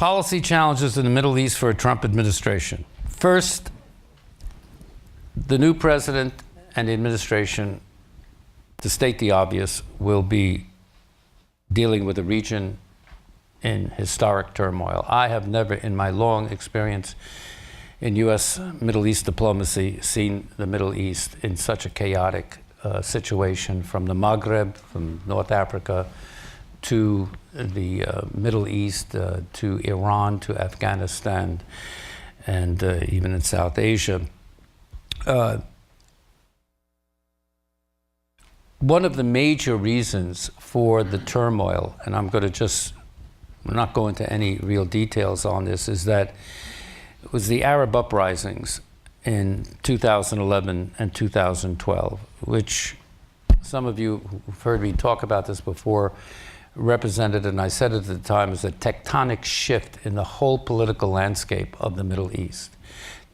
Policy challenges in the Middle East for a Trump administration. First, the new president and the administration, to state the obvious, will be dealing with a region in historic turmoil. I have never, in my long experience in U.S. Middle East diplomacy, seen the Middle East in such a chaotic situation, from the Maghreb, from North Africa, to the Middle East, to Iran, to Afghanistan, and even in South Asia. One of the major reasons for the turmoil, and I'm not going into any real details on this, is that it was the Arab uprisings in 2011 and 2012, which some of you who've heard me talk about this before represented, and I said it at the time, as a tectonic shift in the whole political landscape of the Middle East.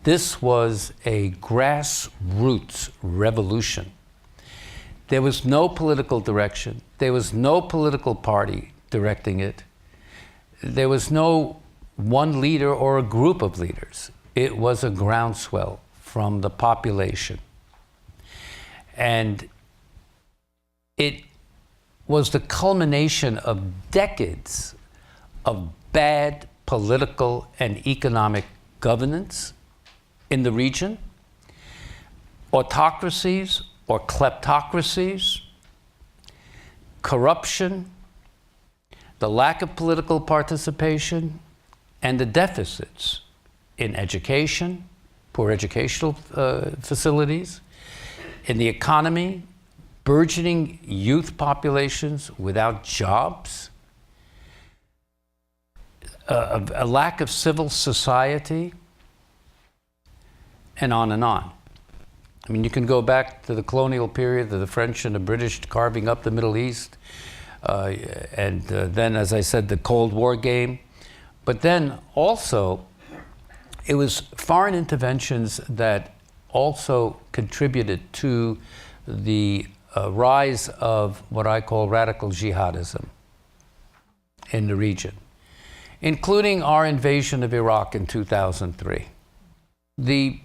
This was a grassroots revolution. There was no political direction. There was no political party directing it. There was no one leader or a group of leaders. It was a groundswell from the population. And it was the culmination of decades of bad political and economic governance in the region, autocracies or kleptocracies, corruption, the lack of political participation, and the deficits in education, poor educational facilities, in the economy, burgeoning youth populations without jobs, a lack of civil society, and on and on. I mean, you can go back to the colonial period, to the French and the British carving up the Middle East, and then, as I said, the Cold War game. But then also, it was foreign interventions that also contributed to the rise of what I call radical jihadism in the region, including our invasion of Iraq in 2003. The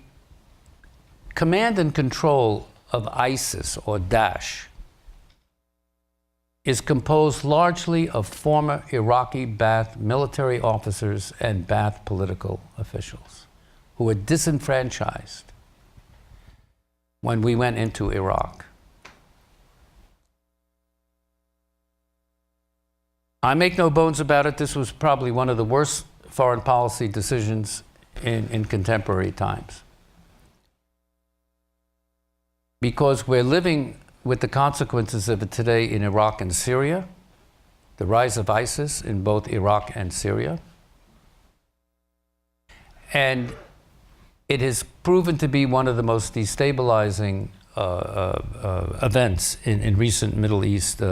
command and control of ISIS, or Daesh, is composed largely of former Iraqi Ba'ath military officers and Ba'ath political officials who were disenfranchised when we went into Iraq. I make no bones about it, this was probably one of the worst foreign policy decisions in contemporary times. Because we're living with the consequences of it today in Iraq and Syria, the rise of ISIS in both Iraq and Syria. And it has proven to be one of the most destabilizing events in recent Middle East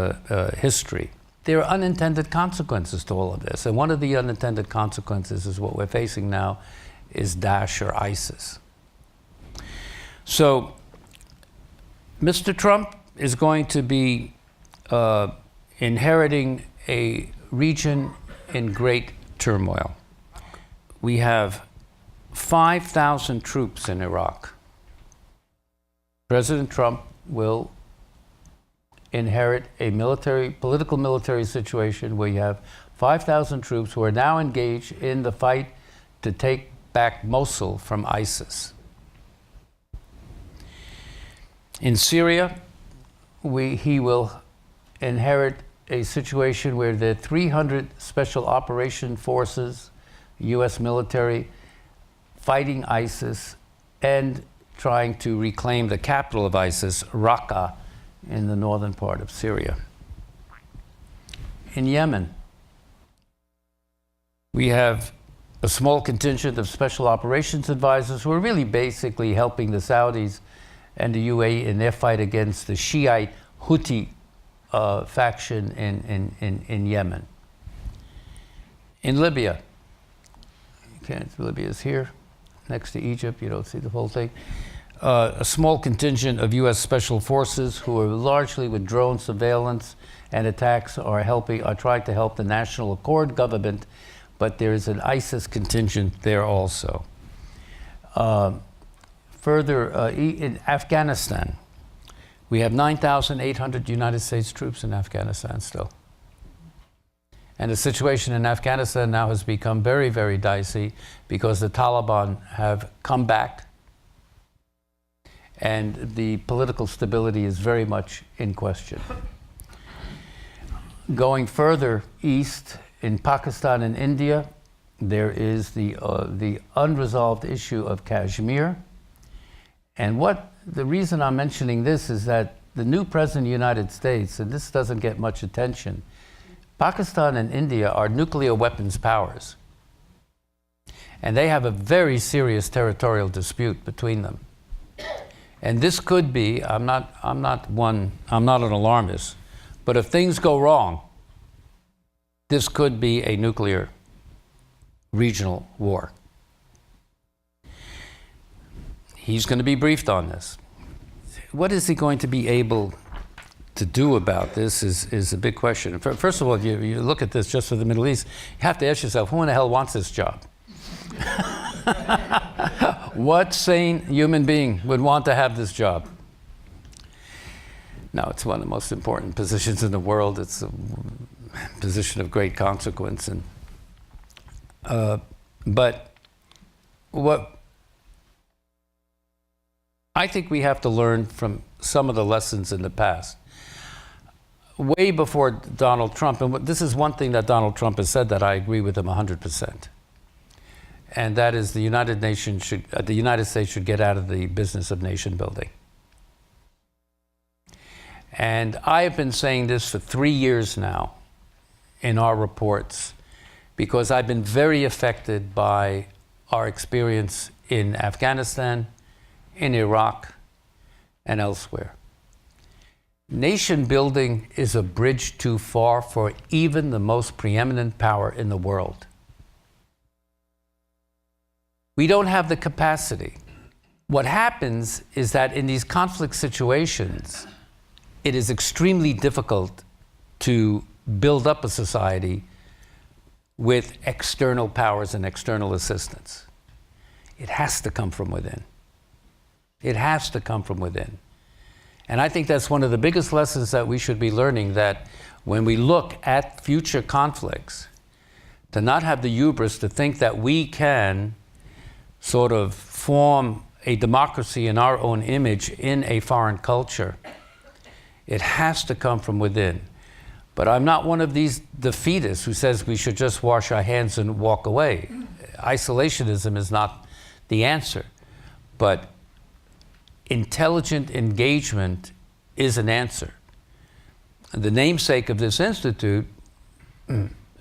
history. There are unintended consequences to all of this. And one of the unintended consequences is what we're facing now is Daesh or ISIS. So Mr. Trump is going to be inheriting a region in great turmoil. We have 5,000 troops in Iraq. President Trump will inherit a political military situation where you have 5,000 troops who are now engaged in the fight to take back Mosul from ISIS. In Syria, he will inherit a situation where there are 300 special operation forces, U.S. military, fighting ISIS and trying to reclaim the capital of ISIS, Raqqa, in the northern part of Syria. In Yemen, we have a small contingent of special operations advisors who are really basically helping the Saudis and the UAE in their fight against the Shiite Houthi faction in Yemen. In Libya, Libya is here, next to Egypt, you don't see the whole thing. A small contingent of U.S. Special Forces who are largely with drone surveillance and attacks are trying to help the National Accord government but there is an ISIS contingent there also. In Afghanistan, we have 9,800 United States troops in Afghanistan still. And the situation in Afghanistan now has become very, very dicey because the Taliban have come back and the political stability is very much in question. Going further east, in Pakistan and India, there is the unresolved issue of Kashmir. And the reason I'm mentioning this is that the new president of the United States, and this doesn't get much attention, Pakistan and India are nuclear weapons powers. And they have a very serious territorial dispute between them. And this could be, I'm not an alarmist, but if things go wrong, this could be a nuclear regional war. He's going to be briefed on this. What is he going to be able to do about this is a big question. First of all, if you look at this just for the Middle East, you have to ask yourself, who in the hell wants this job? What sane human being would want to have this job? No, it's one of the most important positions in the world. It's a position of great consequence. But what I think we have to learn from some of the lessons in the past. Way before Donald Trump, and this is one thing that Donald Trump has said that I agree with him 100%. And that is the United States should get out of the business of nation building. And I have been saying this for 3 years now in our reports because I've been very affected by our experience in Afghanistan, in Iraq, and elsewhere. Nation building is a bridge too far for even the most preeminent power in the world. We don't have the capacity. What happens is that in these conflict situations, it is extremely difficult to build up a society with external powers and external assistance. It has to come from within. It has to come from within. And I think that's one of the biggest lessons that we should be learning, that when we look at future conflicts, to not have the hubris to think that we can sort of form a democracy in our own image in a foreign culture. It has to come from within. But I'm not one of these defeatists who says we should just wash our hands and walk away. Isolationism is not the answer. But intelligent engagement is an answer. The namesake of this institute,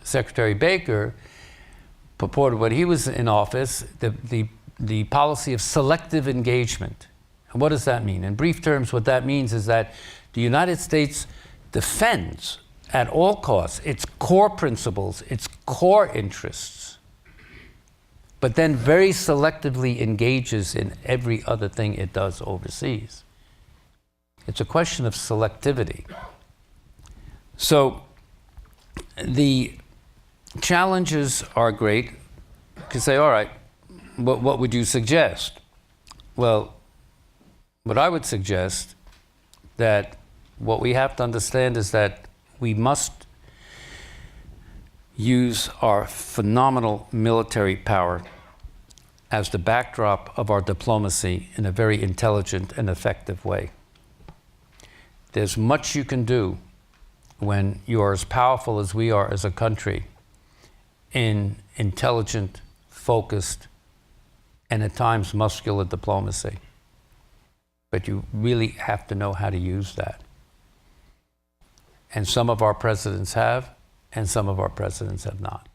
Secretary Baker, purported when he was in office, the policy of selective engagement. And what does that mean? In brief terms, what that means is that the United States defends at all costs its core principles, its core interests, but then very selectively engages in every other thing it does overseas. It's a question of selectivity. So the challenges are great. You can say, all right, what would you suggest? Well, what I would suggest that what we have to understand is that we must use our phenomenal military power as the backdrop of our diplomacy in a very intelligent and effective way. There's much you can do when you are as powerful as we are as a country in intelligent, focused, and at times muscular diplomacy. But you really have to know how to use that. And some of our presidents have, and some of our presidents have not.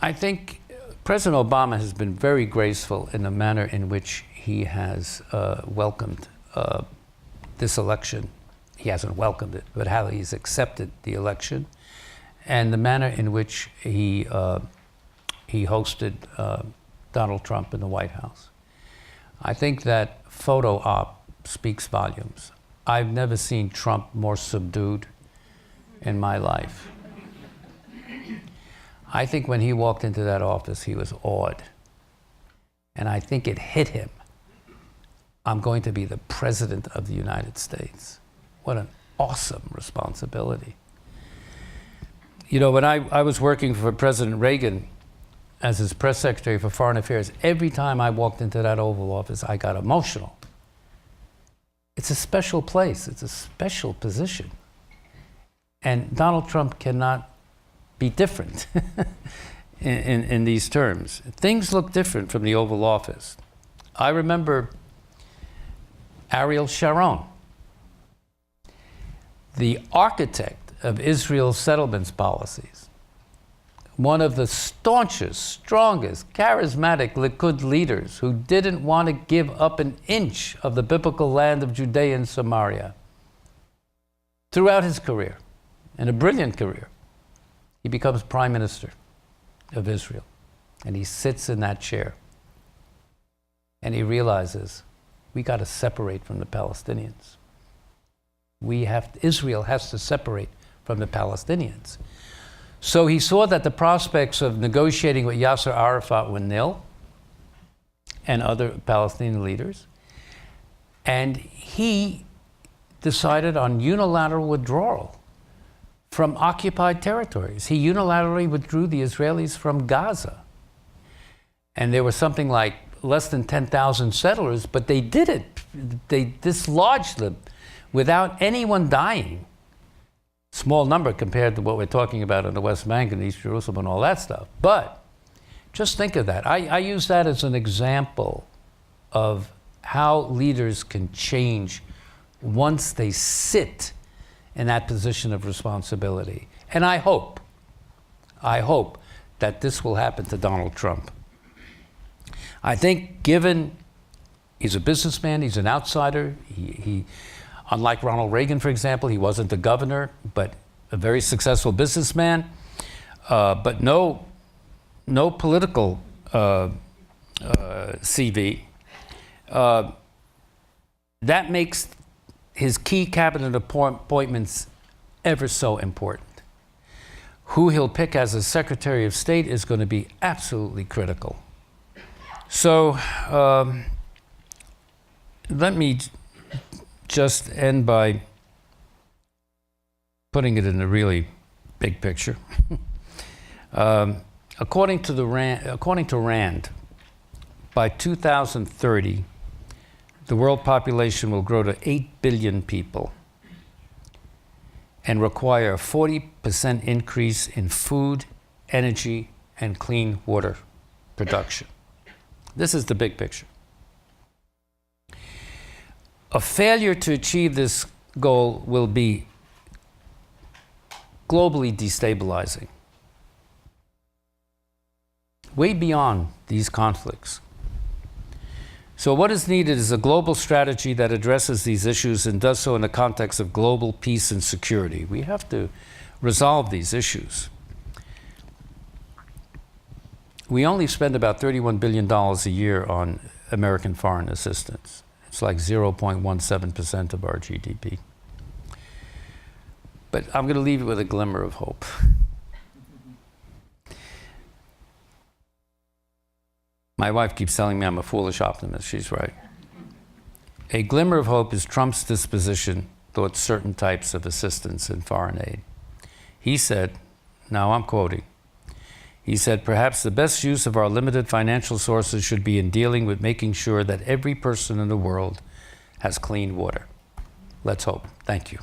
I think President Obama has been very graceful in the manner in which he has welcomed this election. He hasn't welcomed it, but how he's accepted the election, and the manner in which he hosted Donald Trump in the White House. I think that photo op speaks volumes. I've never seen Trump more subdued in my life. I think when he walked into that office, he was awed. And I think it hit him. I'm going to be the President of the United States. What an awesome responsibility. You know, when I was working for President Reagan as his press secretary for foreign affairs, every time I walked into that Oval Office, I got emotional. It's a special place. It's a special position. And Donald Trump cannot be different in these terms. Things look different from the Oval Office. I remember Ariel Sharon, the architect of Israel's settlements policies, one of the staunchest, strongest, charismatic Likud leaders who didn't want to give up an inch of the biblical land of Judea and Samaria. Throughout his career, and a brilliant career, he becomes prime minister of Israel. And he sits in that chair. And he realizes, we got to separate from the Palestinians. Israel has to separate from the Palestinians. So he saw that the prospects of negotiating with Yasser Arafat were nil, and other Palestinian leaders. And he decided on unilateral withdrawal from occupied territories. He unilaterally withdrew the Israelis from Gaza. And there was something like less than 10,000 settlers, but they did it. They dislodged them without anyone dying. Small number compared to what we're talking about in the West Bank and East Jerusalem and all that stuff. But just think of that. I use that as an example of how leaders can change once they sit in that position of responsibility. And I hope that this will happen to Donald Trump. I think given he's a businessman, he's an outsider, he unlike Ronald Reagan, for example, he wasn't the governor, but a very successful businessman, but no political CV. That makes his key cabinet appointments ever so important. Who he'll pick as a Secretary of State is going to be absolutely critical. So let me just end by putting it in a really big picture. According to Rand, by 2030, the world population will grow to 8 billion people and require a 40% increase in food, energy, and clean water production. This is the big picture. A failure to achieve this goal will be globally destabilizing, way beyond these conflicts. So what is needed is a global strategy that addresses these issues and does so in the context of global peace and security. We have to resolve these issues. We only spend about $31 billion a year on American foreign assistance. It's like 0.17% of our GDP. But I'm going to leave it with a glimmer of hope. My wife keeps telling me I'm a foolish optimist. She's right. A glimmer of hope is Trump's disposition towards certain types of assistance in foreign aid. He said, now I'm quoting, he said, perhaps the best use of our limited financial sources should be in dealing with making sure that every person in the world has clean water. Let's hope. Thank you.